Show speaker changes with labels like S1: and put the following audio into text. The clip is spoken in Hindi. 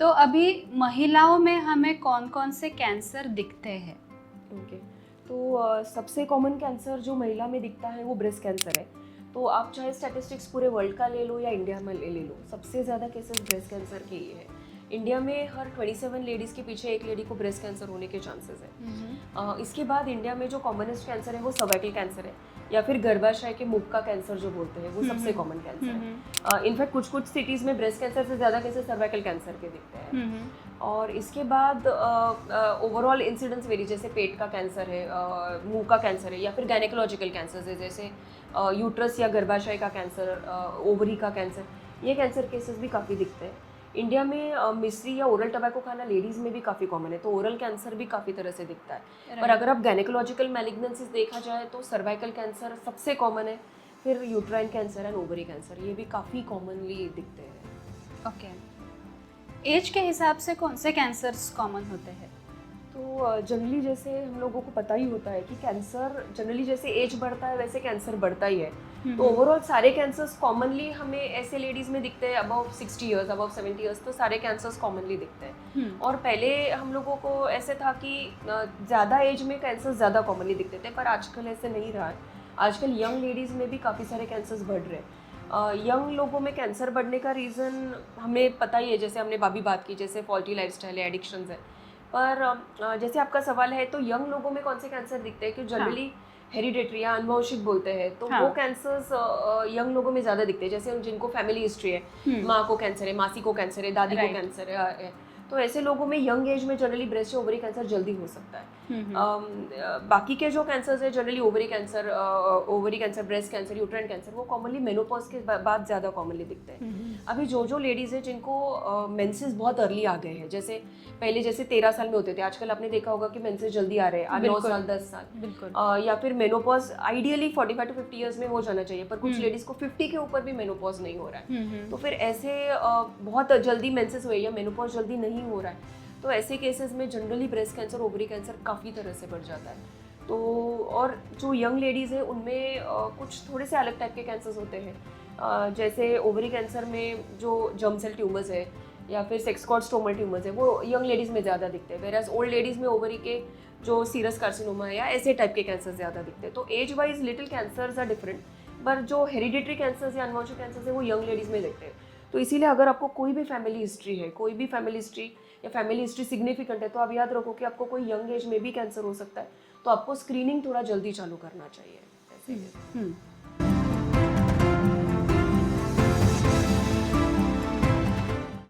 S1: तो अभी महिलाओं में हमें कौन कौन से कैंसर दिखते हैं?
S2: ओके, तो सबसे कॉमन कैंसर जो महिला में दिखता है वो ब्रेस्ट कैंसर है। तो आप चाहे स्टैटिस्टिक्स पूरे वर्ल्ड का ले लो या इंडिया में ले लो, सबसे ज़्यादा केसेस ब्रेस्ट कैंसर के ही है। इंडिया में हर 27 लेडीज़ के पीछे एक लेडी को ब्रेस्ट कैंसर होने के चांसेस है। इसके बाद इंडिया में जो कॉमनेस्ट कैंसर है वो सर्वाइकल कैंसर है, या फिर गर्भाशय के मुख का कैंसर जो बोलते हैं वो सबसे कॉमन कैंसर है। इनफैक्ट कुछ कुछ सिटीज़ में ब्रेस्ट कैंसर से ज़्यादा केसेस सर्वाइकल कैंसर के दिखते हैं। और इसके बाद ओवरऑल इंसिडेंस वेरी, जैसे पेट का कैंसर है, मुंह का कैंसर है, या फिर गायनेकोलॉजिकल कैंसर है जैसे यूट्रस या गर्भाशय का कैंसर, ओवरी का कैंसर, ये कैंसर केसेस भी काफ़ी दिखते हैं। इंडिया में मिश्री या ओरल टबैको खाना लेडीज़ में भी काफ़ी कॉमन है, तो ओरल कैंसर भी काफ़ी तरह से दिखता है। पर अगर आप गायनेकोलॉजिकल मैलिग्नेंसीज देखा जाए तो सर्वाइकल कैंसर सबसे कॉमन है, फिर uterine cancer and ovary cancer, ये भी काफ़ी कॉमनली दिखते हैं।
S1: ओके, एज के हिसाब से कौन से कैंसर्स कॉमन होते हैं?
S2: तो जनरली जैसे हम लोगों को पता ही होता है कि कैंसर जनरली जैसे एज बढ़ता है वैसे कैंसर बढ़ता ही है। तो ओवरऑल सारे कैंसर्स कॉमनली हमें ऐसे लेडीज में दिखते हैं अबव 60 इयर्स, अबव 70 इयर्स, तो सारे कैंसर्स कॉमनली दिखते हैं। और पहले हम लोगों को ऐसे था कि ज़्यादा एज में कैंसर ज़्यादा कॉमनली दिखते थे, पर आजकल ऐसे नहीं रहा है। आजकल यंग लेडीज़ में भी काफ़ी सारे कैंसर्स बढ़ रहे हैं। यंग लोगों में कैंसर बढ़ने का रीज़न हमें पता ही है, जैसे हमने अभी बात की, जैसे फॉल्टी लाइफस्टाइल है, एडिक्शंस है। पर जैसे आपका सवाल है तो यंग लोगों में कौन से कैंसर दिखते हैं कि जनरली हेरिडेटरी या अनुवंशिक बोलते हैं, तो वो कैंसर्स यंग लोगों में ज़्यादा दिखते हैं। जैसे जिनको फैमिली हिस्ट्री है, माँ को कैंसर है, मासी को कैंसर है, दादी को कैंसर है, तो ऐसे लोगों में यंग एज में जनरली ब्रेस्ट या ओवरी कैंसर जल्दी हो सकता है। बाकी के जो कैंसर्स है generally ovary cancer, breast cancer, uterine cancer, वो कॉमनली मेनोपॉज के बाद ज़्यादा कॉमनली दिखते हैं। अभी जो लेडीज़ है जिनको मेंसेस बहुत अर्ली आ गए हैं, जैसे पहले जैसे 13 साल में होते थे, आजकल आपने देखा होगा कि मेंसेस जल्दी आ रहे हैं, 9 साल 10 साल, या फिर मेनोपॉज आइडियली 45 to 50 ईयर्स में हो जाना चाहिए, पर कुछ लेडीज़ को 50 के ऊपर भी मेनोपॉज नहीं हो रहा है। तो फिर ऐसे बहुत जल्दी मेंसेस हुए या मेनोपॉज जल्दी नहीं हो रहा है, तो ऐसे केसेस में generally breast cancer, ovary cancer काफ़ी तरह से बढ़ जाता है। तो और जो यंग लेडीज़ है उनमें कुछ थोड़े से अलग टाइप के कैंसर्स होते हैं। जैसे ओवरी कैंसर में जो जर्म सेल ट्यूमर्स है या फिर सेक्स कॉर्ड स्ट्रोमल ट्यूमर्स है, वो यंग लेडीज़ में ज़्यादा दिखते हैं, वेराज ओल्ड लेडीज़ में ओवरी के जो सीरस कार्सिनोमा है या ऐसे टाइप के कैंसर ज़्यादा दिखते हैं। तो age wise little cancers are different, पर जो हेरिडिटरी कैंसर्स या अनुवंशिक कैंसर्स है वो यंग लेडीज़ में दिखते हैं। तो इसीलिए अगर आपको कोई भी फैमिली हिस्ट्री है, कोई भी फैमिली हिस्ट्री सिग्निफिकेंट है, तो आप याद रखो कि आपको कोई यंग एज में भी कैंसर हो सकता है, तो आपको स्क्रीनिंग थोड़ा जल्दी चालू करना चाहिए।